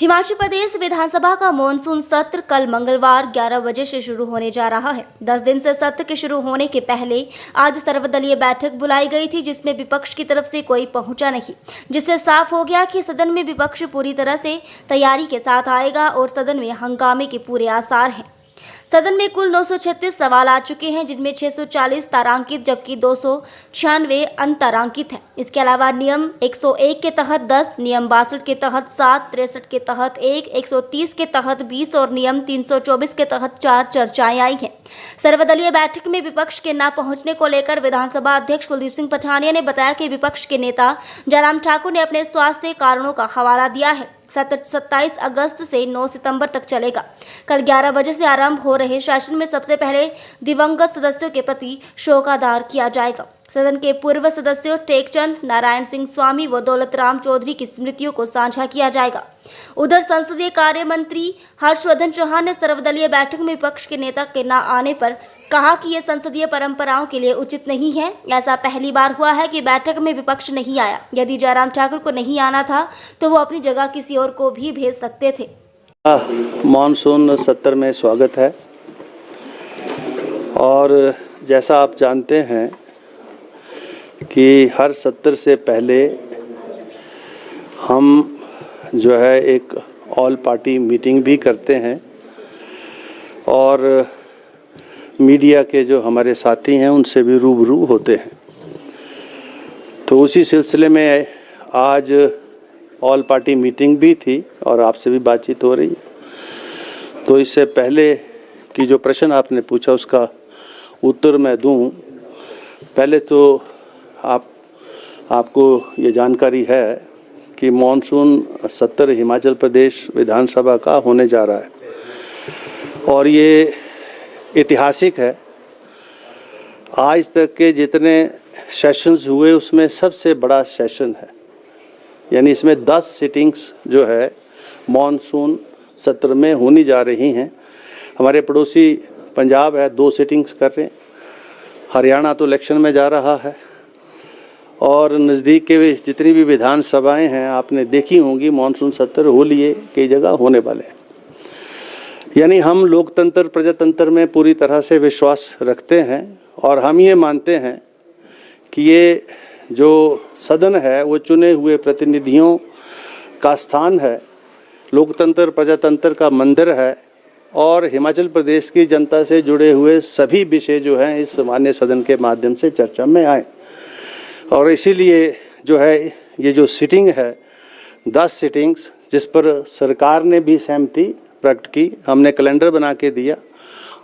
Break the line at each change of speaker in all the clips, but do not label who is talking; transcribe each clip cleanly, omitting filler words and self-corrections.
हिमाचल प्रदेश विधानसभा का मॉनसून सत्र कल मंगलवार 11 बजे से शुरू होने जा रहा है। 10 दिन से सत्र के शुरू होने के पहले आज सर्वदलीय बैठक बुलाई गई थी, जिसमें विपक्ष की तरफ से कोई पहुंचा नहीं, जिससे साफ हो गया कि सदन में विपक्ष पूरी तरह से तैयारी के साथ आएगा और सदन में हंगामे के पूरे आसार हैं। सदन में कुल 936 सवाल आ चुके हैं, जिनमें 640 तारांकित जबकि 296 अनतारांकित हैं। इसके अलावा नियम 101 के तहत 10, नियम 62 के तहत 7, 63 के तहत 1, 130 के तहत 20 और नियम 324 के तहत 4 चर्चाएं आई हैं। सर्वदलीय बैठक में विपक्ष के न पहुंचने को लेकर विधानसभा अध्यक्ष कुलदीप सिंह पठानिया ने बताया कि विपक्ष के नेता जयराम ठाकुर ने अपने स्वास्थ्य कारणों का हवाला दिया है। सत्र 27 अगस्त से 9 सितंबर तक चलेगा। कल 11 बजे से आरंभ हो रहे सेशन में सबसे पहले दिवंगत सदस्यों के प्रति शोकादार किया जाएगा। सदन के पूर्व सदस्यों टेकचंद, नारायण सिंह स्वामी व दौलत राम चौधरी की स्मृतियों को साझा किया जाएगा। उधर संसदीय कार्य मंत्री हर्षवर्धन चौहान ने सर्वदलीय बैठक में विपक्ष के नेता के न आने पर कहा कि यह संसदीय परंपराओं के लिए उचित नहीं है। ऐसा पहली बार हुआ है कि बैठक में विपक्ष नहीं आया। यदि जयराम ठाकुर को नहीं आना था तो वो अपनी जगह किसी और को भी भेज सकते थे।
मॉनसून सत्र में स्वागत है। और जैसा आप जानते हैं कि हर सत्र से पहले हम जो है एक ऑल पार्टी मीटिंग भी करते हैं और मीडिया के जो हमारे साथी हैं उनसे भी रूबरू होते हैं। तो उसी सिलसिले में आज ऑल पार्टी मीटिंग भी थी और आपसे भी बातचीत हो रही है। तो इससे पहले कि जो प्रश्न आपने पूछा उसका उत्तर मैं दूं, पहले तो आपको ये जानकारी है कि मॉनसून सत्र हिमाचल प्रदेश विधानसभा का होने जा रहा है और ये ऐतिहासिक है। आज तक के जितने सेशंस हुए उसमें सबसे बड़ा सेशन है, यानी इसमें 10 सिटिंग्स जो है मॉनसून सत्र में होनी जा रही हैं। हमारे पड़ोसी पंजाब है, 2 सिटिंग्स कर रहे हैं। हरियाणा तो इलेक्शन में जा रहा है और नज़दीक के जितनी भी विधानसभाएं हैं आपने देखी होंगी, मॉनसून सत्र हो लिए कई जगह होने वाले हैं। यानी हम लोकतंत्र प्रजातंत्र में पूरी तरह से विश्वास रखते हैं और हम ये मानते हैं कि ये जो सदन है वो चुने हुए प्रतिनिधियों का स्थान है, लोकतंत्र प्रजातंत्र का मंदिर है और हिमाचल प्रदेश की जनता से जुड़े हुए सभी विषय जो हैं इस मान्य सदन के माध्यम से चर्चा में आए। और इसीलिए जो है ये जो सिटिंग है 10 सिटिंग्स, जिस पर सरकार ने भी सहमति प्रकट की, हमने कैलेंडर बना के दिया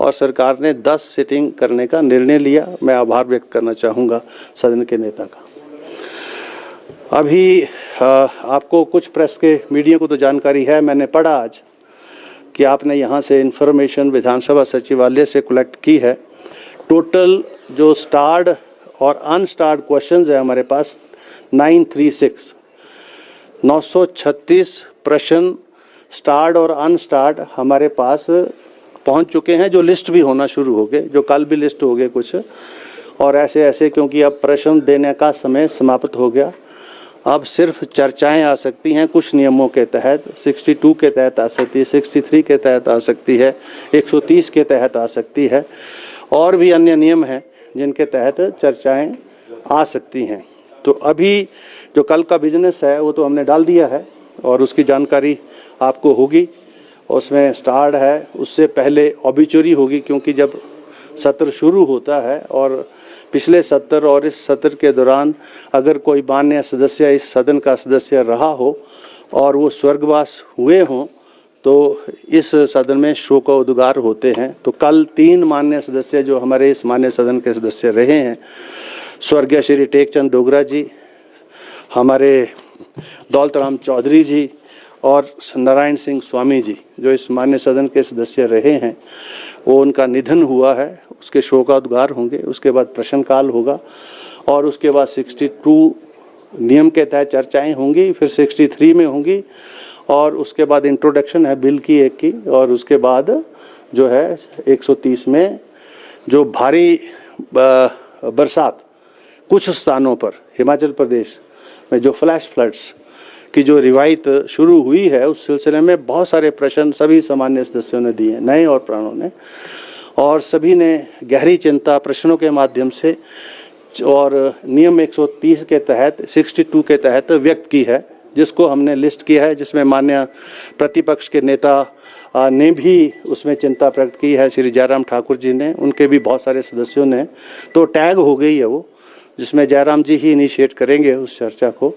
और सरकार ने 10 सिटिंग करने का निर्णय लिया। मैं आभार व्यक्त करना चाहूँगा सदन के नेता का। अभी आपको कुछ प्रेस के मीडिया को तो जानकारी है, मैंने पढ़ा आज कि आपने यहाँ से इन्फॉर्मेशन विधानसभा सचिवालय से कलेक्ट की है। टोटल जो स्टार्ड और अनस्टार्ड क्वेश्चंस है हमारे पास 936 प्रश्न स्टार्ड और अनस्टार्ड हमारे पास पहुंच चुके हैं, जो लिस्ट भी होना शुरू हो गए, जो कल भी लिस्ट हो गए कुछ और ऐसे क्योंकि अब प्रश्न देने का समय समाप्त हो गया। अब सिर्फ चर्चाएं आ सकती हैं कुछ नियमों के तहत। 62 के तहत आ सकती है, 63 के तहत आ सकती है, 130 के तहत आ सकती है और भी अन्य नियम हैं जिनके तहत चर्चाएं आ सकती हैं। तो अभी जो कल का बिजनेस है वो तो हमने डाल दिया है और उसकी जानकारी आपको होगी। उसमें स्टार्ट है, उससे पहले ऑबिचुरी होगी, क्योंकि जब सत्र शुरू होता है और पिछले सत्र और इस सत्र के दौरान अगर कोई मान्य सदस्य इस सदन का सदस्य रहा हो और वो स्वर्गवास हुए हों तो इस सदन में शोकोद्गार होते हैं। तो कल 3 मान्य सदस्य जो हमारे इस मान्य सदन के सदस्य रहे हैं, स्वर्गीय श्री टेकचंद डोगरा जी, हमारे दौलत राम चौधरी जी और नारायण सिंह स्वामी जी, जो इस मान्य सदन के सदस्य रहे हैं, वो उनका निधन हुआ है, उसके शोकोद्गार होंगे। उसके बाद प्रश्नकाल होगा और उसके बाद 62 नियम के तहत चर्चाएँ होंगी, फिर 63 में होंगी और उसके बाद इंट्रोडक्शन है बिल की एक की और उसके बाद जो है 130 में जो भारी बरसात कुछ स्थानों पर हिमाचल प्रदेश में जो फ्लैश फ्लड्स की जो रिवायत शुरू हुई है उस सिलसिले में बहुत सारे प्रश्न सभी सामान्य सदस्यों ने दिए, नए और पुरानों ने, और सभी ने गहरी चिंता प्रश्नों के माध्यम से और नियम 130 के तहत 62 के तहत व्यक्त की है, जिसको हमने लिस्ट किया है, जिसमें माननीय प्रतिपक्ष के नेता ने भी उसमें चिंता प्रकट की है, श्री जयराम ठाकुर जी ने, उनके भी बहुत सारे सदस्यों ने, तो टैग हो गई है वो, जिसमें जयराम जी ही इनिशिएट करेंगे उस चर्चा को,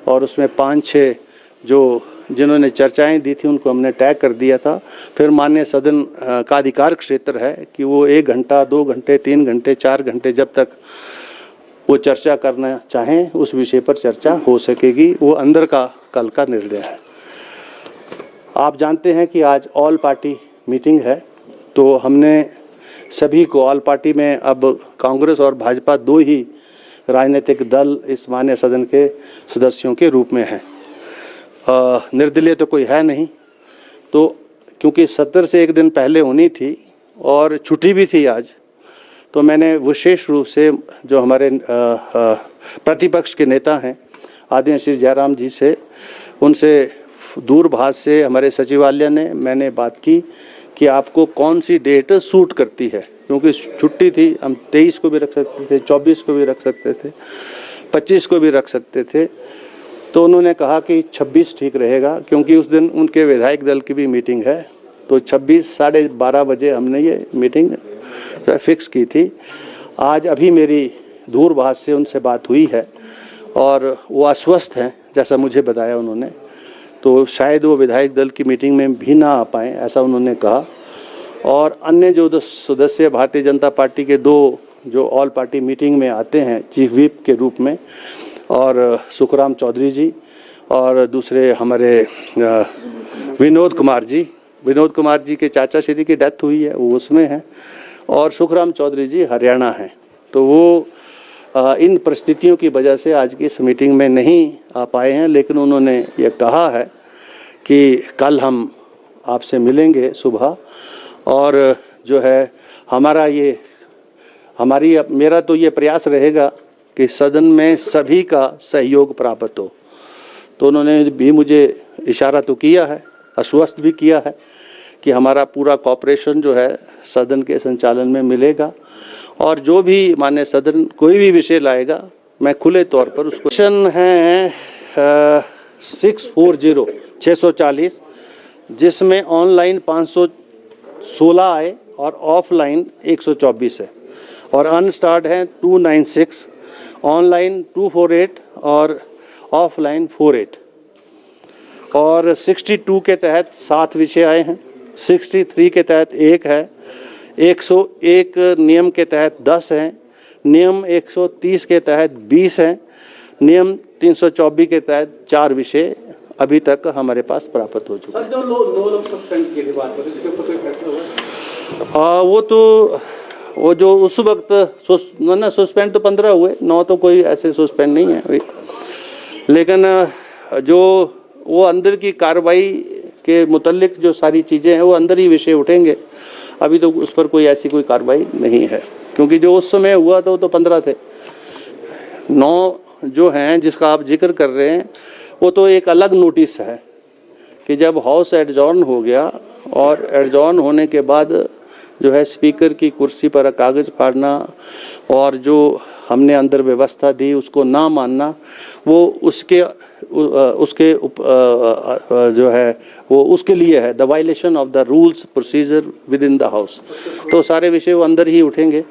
और उसमें 5-6 जो जिन्होंने चर्चाएं दी थी उनको हमने टैग कर दिया था। फिर माननीय सदन का अधिकार क्षेत्र है कि वो 1 घंटा, 2 घंटे, 3 घंटे, 4 घंटे जब तक वो चर्चा करना चाहें उस विषय पर चर्चा हो सकेगी, वो अंदर का कल का निर्णय है। आप जानते हैं कि आज ऑल पार्टी मीटिंग है, तो हमने सभी को, ऑल पार्टी में अब कांग्रेस और भाजपा 2 ही राजनीतिक दल इस माननीय सदन के सदस्यों के रूप में हैं, निर्दलीय तो कोई है नहीं, तो क्योंकि सत्र से 1 दिन पहले होनी थी और छुट्टी भी थी आज, तो मैंने विशेष रूप से जो हमारे प्रतिपक्ष के नेता हैं आदरणीय श्री जयराम जी से, उनसे दूरभाष से हमारे सचिवालय ने मैंने बात की कि आपको कौन सी डेट सूट करती है, क्योंकि छुट्टी थी, हम 23 को भी रख सकते थे, 24 को भी रख सकते थे, 25 को भी रख सकते थे, तो उन्होंने कहा कि 26 ठीक रहेगा, क्योंकि उस दिन उनके विधायक दल की भी मीटिंग है, तो 26 साढ़े 12 बजे हमने ये मीटिंग फिक्स की थी। आज अभी मेरी दूरभाष से उनसे बात हुई है और वो अस्वस्थ हैं, जैसा मुझे बताया उन्होंने, तो शायद वो विधायक दल की मीटिंग में भी ना आ पाएँ, ऐसा उन्होंने कहा। और अन्य जो सदस्य भारतीय जनता पार्टी के 2 जो ऑल पार्टी मीटिंग में आते हैं चीफ व्हिप के रूप में, और सुखराम चौधरी जी और दूसरे हमारे विनोद कुमार जी के चाचा श्री की डेथ हुई है, वो उसमें हैं, और सुखराम चौधरी जी हरियाणा हैं, तो वो इन परिस्थितियों की वजह से आज की इस मीटिंग में नहीं आ पाए हैं, लेकिन उन्होंने ये कहा है कि कल हम आपसे मिलेंगे सुबह, और जो है मेरा तो ये प्रयास रहेगा कि सदन में सभी का सहयोग प्राप्त हो। तो उन्होंने भी मुझे इशारा तो किया है, आश्वस्त भी किया है कि हमारा पूरा कॉपरेशन जो है सदन के संचालन में मिलेगा, और जो भी माननीय सदन कोई भी विषय लाएगा मैं खुले तौर पर उसको। क्वेश्चन है 640 जिसमें ऑनलाइन 516 आए और ऑफलाइन 124 है, और अनस्टार्ट है 296, ऑनलाइन 248 और ऑफलाइन 48, और 62 के तहत 7 विषय आए हैं, 63 के तहत 1 है, 101 नियम के तहत 10 हैं, नियम 130 के तहत 20 हैं, नियम 324 के तहत 4 विषय अभी तक हमारे पास प्राप्त हो चुके हैं।
सर, जो लोग सस्पेंड की बात करें, इसके ऊपर कोई फैसला हुआ?
वो जो उस वक्त सस्पेंड तो 15 हुए, 9 तो कोई ऐसे सस्पेंड नहीं है अभी, लेकिन जो वो अंदर की कार्रवाई के मुतल्लिक जो सारी चीज़ें हैं वो अंदर ही विषय उठेंगे, अभी तो उस पर कोई ऐसी कोई कार्रवाई नहीं है, क्योंकि जो उस समय हुआ था वो तो 15 थे। 9 जो हैं जिसका आप जिक्र कर रहे हैं वो तो एक अलग नोटिस है कि जब हाउस एडजॉर्न हो गया, और एडजॉर्न होने के बाद जो है स्पीकर की कुर्सी पर कागज़ फाड़ना और जो हमने अंदर व्यवस्था दी उसको ना मानना, वो उसके जो है वो उसके लिए है, the violation of the rules procedure with in the house. तो सारे विषय वो अंदर ही उठेंगे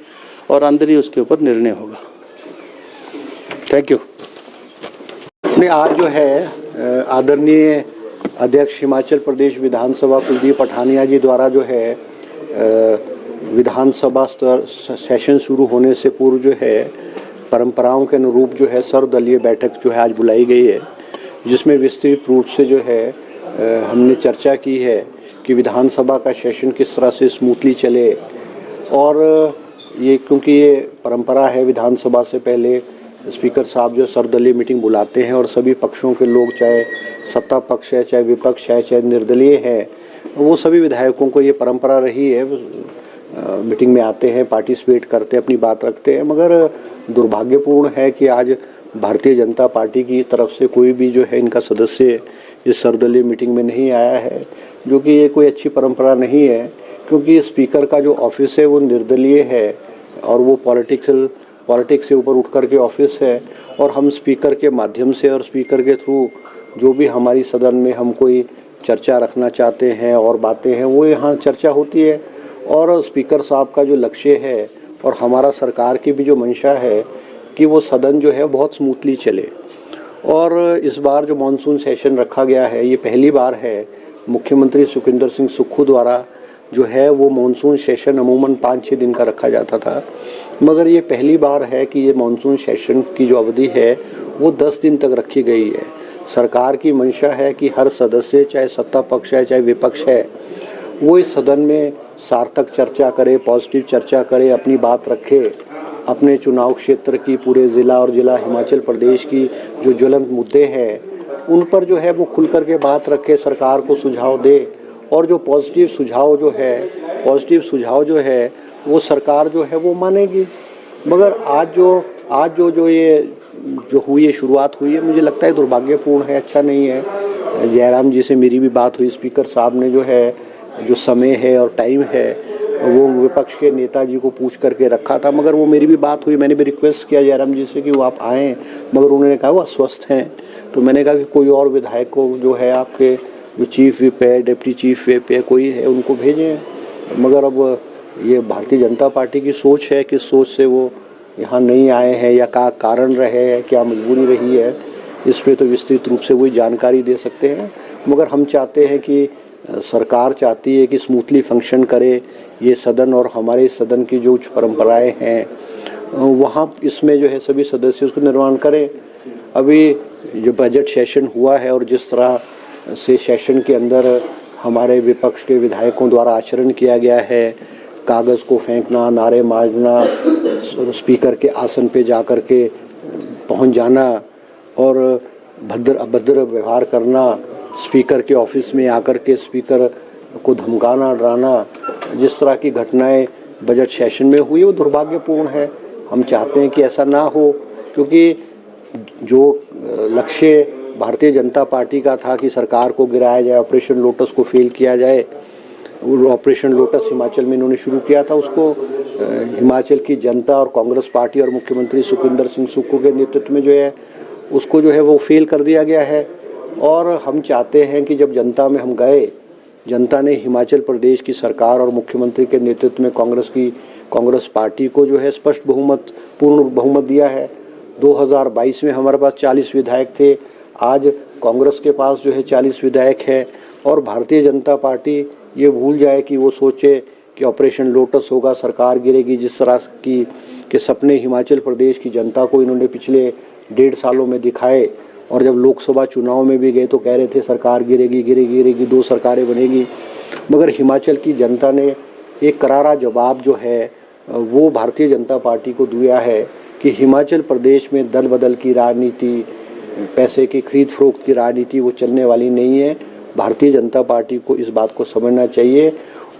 और अंदर ही उसके ऊपर निर्णय होगा। Thank you.
आज जो है आदरणीय अध्यक्ष हिमाचल प्रदेश विधानसभा कुलदीप पठानिया जी द्वारा जो है विधानसभा सेशन शुरू होने से पूर्व जो है परंपराओं के अनुरूप जो है सर्वदलीय बैठक जो है आज बुलाई गई है, जिसमें विस्तृत रूप से जो है हमने चर्चा की है कि विधानसभा का सेशन किस तरह से स्मूथली चले, और ये क्योंकि ये परंपरा है विधानसभा से पहले स्पीकर साहब जो सर्वदलीय मीटिंग बुलाते हैं और सभी पक्षों के लोग, चाहे सत्ता पक्ष है, चाहे विपक्ष है, चाहे निर्दलीय है, वो सभी विधायकों को ये परंपरा रही है, मीटिंग में आते हैं, पार्टिसिपेट करते हैं, अपनी बात रखते हैं। मगर दुर्भाग्यपूर्ण है कि आज भारतीय जनता पार्टी की तरफ से कोई भी जो है इनका सदस्य इस सर्वदलीय मीटिंग में नहीं आया है, जो कि ये कोई अच्छी परंपरा नहीं है, क्योंकि स्पीकर का जो ऑफिस है वो निर्दलीय है और वो पॉलिटिक्स से ऊपर उठ कर के ऑफिस है। और हम स्पीकर के माध्यम से और स्पीकर के थ्रू जो भी हमारी सदन में हम कोई चर्चा रखना चाहते हैं और बातें हैं वो यहाँ चर्चा होती है। और स्पीकर साहब का जो लक्ष्य है और हमारा सरकार की भी जो मंशा है कि वो सदन जो है बहुत स्मूथली चले। और इस बार जो मॉनसून सेशन रखा गया है ये पहली बार है। मुख्यमंत्री सुखविंदर सिंह सुक्खू द्वारा जो है वो मॉनसून सेशन अमूमन 5-6 दिन का रखा जाता था, मगर ये पहली बार है कि ये मॉनसून सेशन की जो अवधि है वो 10 दिन तक रखी गई है। सरकार की मंशा है कि हर सदस्य, चाहे सत्ता पक्ष है चाहे विपक्ष है, वो इस सदन में सार्थक चर्चा करे, पॉजिटिव चर्चा करे, अपनी बात रखे, अपने चुनाव क्षेत्र की, पूरे ज़िला और ज़िला हिमाचल प्रदेश की जो ज्वलंत मुद्दे हैं उन पर जो है वो खुल कर के बात रखे, सरकार को सुझाव दे। और जो पॉजिटिव सुझाव जो है वो सरकार जो है वो मानेगी। मगर आज जो ये शुरुआत हुई है, मुझे लगता है दुर्भाग्यपूर्ण है, अच्छा नहीं है। जयराम जी से मेरी भी बात हुई, स्पीकर साहब ने जो है जो समय है और टाइम है वो विपक्ष के नेताजी को पूछ करके रखा था, मगर वो मेरी भी बात हुई, मैंने भी रिक्वेस्ट किया जयराम जी से कि वो आप आएँ, मगर उन्होंने कहा वो अस्वस्थ हैं। तो मैंने कहा कि कोई और विधायक को जो है आपके जो चीफ विप है, डिप्टी चीफ विप है, कोई है, उनको भेजें। मगर अब ये भारतीय जनता पार्टी की सोच है, किस सोच से वो यहाँ नहीं आए हैं या क्या कारण रहे हैं, क्या मजबूरी रही है, इस पे तो विस्तृत रूप से वही जानकारी दे सकते हैं। मगर हम चाहते हैं कि सरकार चाहती है कि स्मूथली फंक्शन करे ये सदन, और हमारे सदन की जो उच्च परंपराएं हैं वहाँ इसमें जो है सभी सदस्य उसको निर्वहन करें। अभी जो बजट सेशन हुआ है और जिस तरह से सेशन के अंदर हमारे विपक्ष के विधायकों द्वारा आचरण किया गया है, कागज़ को फेंकना, नारे मारना, स्पीकर के आसन पे जाकर के पहुंच जाना और अभद्र व्यवहार करना, स्पीकर के ऑफिस में आकर के स्पीकर को धमकाना, डराना, जिस तरह की घटनाएं बजट सेशन में हुई वो दुर्भाग्यपूर्ण है। हम चाहते हैं कि ऐसा ना हो, क्योंकि जो लक्ष्य भारतीय जनता पार्टी का था कि सरकार को गिराया जाए, ऑपरेशन लोटस को फेल किया जाए, ऑपरेशन लोटस हिमाचल में इन्होंने शुरू किया था, उसको हिमाचल की जनता और कांग्रेस पार्टी और मुख्यमंत्री सुखविंदर सिंह सुक्खू के नेतृत्व में जो है उसको जो है वो फेल कर दिया गया है। और हम चाहते हैं कि जब जनता में हम गए, जनता ने हिमाचल प्रदेश की सरकार और मुख्यमंत्री के नेतृत्व में कांग्रेस पार्टी को जो है स्पष्ट पूर्ण बहुमत दिया है। 2022 में हमारे पास 40 विधायक थे, आज कांग्रेस के पास जो है 40 विधायक है। और भारतीय जनता पार्टी ये भूल जाए कि वो सोचे कि ऑपरेशन लोटस होगा, सरकार गिरेगी, जिस तरह के सपने हिमाचल प्रदेश की जनता को इन्होंने पिछले 1.5 सालों में दिखाए। और जब लोकसभा चुनाव में भी गए तो कह रहे थे सरकार गिरेगी, 2 सरकारें बनेगी। मगर हिमाचल की जनता ने एक करारा जवाब जो है वो भारतीय जनता पार्टी को दिया है कि हिमाचल प्रदेश में दल बदल की राजनीति, पैसे की खरीद फरोख्त की राजनीति वो चलने वाली नहीं है। भारतीय जनता पार्टी को इस बात को समझना चाहिए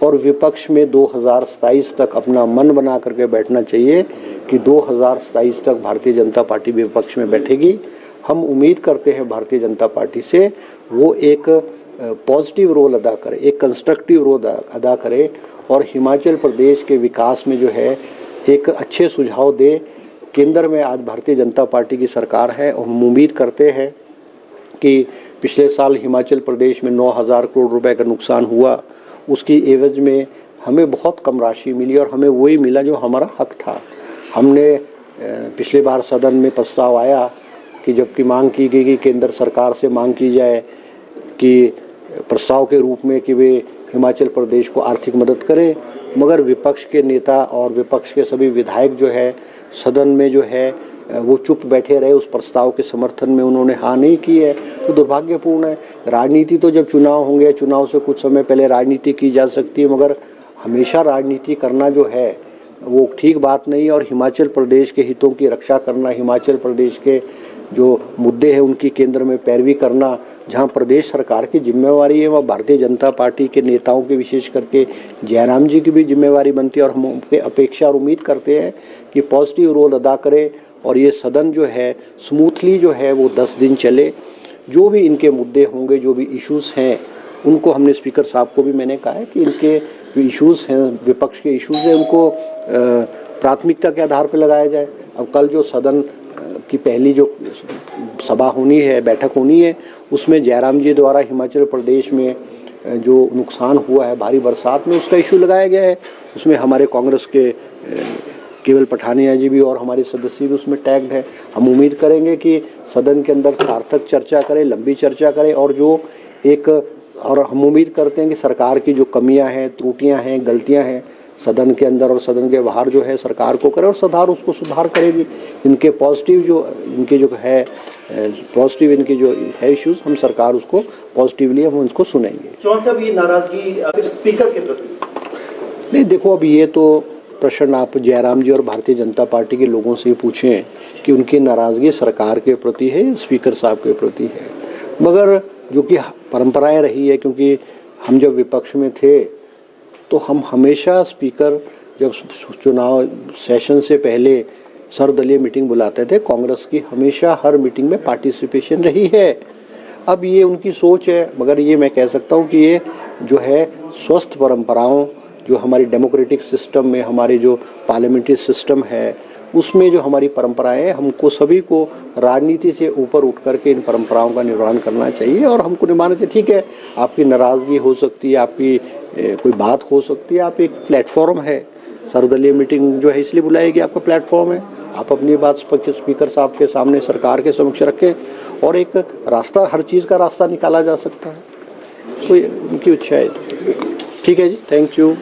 और विपक्ष में 2027 तक अपना मन बना करके बैठना चाहिए कि 2027 तक भारतीय जनता पार्टी विपक्ष में बैठेगी। हम उम्मीद करते हैं भारतीय जनता पार्टी से वो एक पॉजिटिव रोल अदा करे, एक कंस्ट्रक्टिव रोल अदा करे और हिमाचल प्रदेश के विकास में जो है एक अच्छे सुझाव दे। केंद्र में आज भारतीय जनता पार्टी की सरकार है और हम उम्मीद करते हैं कि पिछले साल हिमाचल प्रदेश में 9,000 करोड़ रुपए का नुकसान हुआ, उसकी एवज में हमें बहुत कम राशि मिली और हमें वही मिला जो हमारा हक था। हमने पिछले बार सदन में प्रस्ताव आया कि जबकि मांग की गई कि केंद्र सरकार से मांग की जाए कि प्रस्ताव के रूप में कि वे हिमाचल प्रदेश को आर्थिक मदद करें, मगर विपक्ष के नेता और विपक्ष के सभी विधायक जो है सदन में जो है वो चुप बैठे रहे, उस प्रस्ताव के समर्थन में उन्होंने हाँ नहीं की है, तो दुर्भाग्यपूर्ण है। राजनीति तो जब चुनाव होंगे, चुनाव से कुछ समय पहले राजनीति की जा सकती है, मगर हमेशा राजनीति करना जो है वो ठीक बात नहीं है। और हिमाचल प्रदेश के हितों की रक्षा करना, हिमाचल प्रदेश के जो मुद्दे हैं उनकी केंद्र में पैरवी करना, जहां प्रदेश सरकार की जिम्मेवारी है, वह भारतीय जनता पार्टी के नेताओं की, विशेष करके जयराम जी की भी जिम्मेवारी बनती है। और हम अपेक्षा और उम्मीद करते हैं कि पॉजिटिव रोल अदा करें और ये सदन जो है स्मूथली जो है वो 10 दिन चले। जो भी इनके मुद्दे होंगे, जो भी इश्यूज़ हैं, उनको हमने स्पीकर साहब को भी मैंने कहा है कि इनके जो इश्यूज़ हैं, विपक्ष के इश्यूज़ हैं, उनको प्राथमिकता के आधार पर लगाया जाए। अब कल जो सदन की पहली जो सभा होनी है, बैठक होनी है, उसमें जयराम जी द्वारा हिमाचल प्रदेश में जो नुकसान हुआ है भारी बरसात में, उसका इशू लगाया गया है। उसमें हमारे कांग्रेस के केवल पठानिया जी भी और हमारे सदस्य भी उसमें टैग्ड है। हम उम्मीद करेंगे कि सदन के अंदर सार्थक चर्चा करें, लंबी चर्चा करें, और हम उम्मीद करते हैं कि सरकार की जो कमियां हैं, त्रुटियां हैं, गलतियां हैं, सदन के अंदर और सदन के बाहर जो है सरकार को करे और सरकार उसको सुधार करेगी। इनके पॉजिटिव जो है इश्यूज़, हम सरकार उसको पॉजिटिवली हम उनको सुनेंगे।
चौहान साहब, ये नाराजगी फिर स्पीकर के प्रति?
नहीं, देखो, अब ये तो प्रश्न आप जयराम जी और भारतीय जनता पार्टी के लोगों से पूछें कि उनकी नाराज़गी सरकार के प्रति है या स्पीकर साहब के प्रति है। मगर जो कि परंपराएं रही है, क्योंकि हम जब विपक्ष में थे तो हम हमेशा स्पीकर जब चुनाव सेशन से पहले सर्वदलीय मीटिंग बुलाते थे, कांग्रेस की हमेशा हर मीटिंग में पार्टिसिपेशन रही है। अब ये उनकी सोच है, मगर ये मैं कह सकता हूँ कि ये जो है स्वस्थ परंपराओं, जो हमारी डेमोक्रेटिक सिस्टम में, हमारी जो पार्लियामेंट्री सिस्टम है, उसमें जो हमारी परंपराएं हैं, हमको सभी को राजनीति से ऊपर उठ करके इन परंपराओं का निर्वहन करना चाहिए और हमको निभाना चाहिए। ठीक है, आपकी नाराज़गी हो सकती है, आपकी कोई बात हो सकती है, आप एक प्लेटफॉर्म है, सर्वदलीय मीटिंग जो है इसलिए बुलाई गई, आपका प्लेटफॉर्म है, आप अपनी बात स्पीकर साहब के सामने सरकार के समक्ष रखें और एक रास्ता, हर चीज़ का रास्ता निकाला जा सकता है। तो उनकी इच्छा है। ठीक है जी, थैंक यू।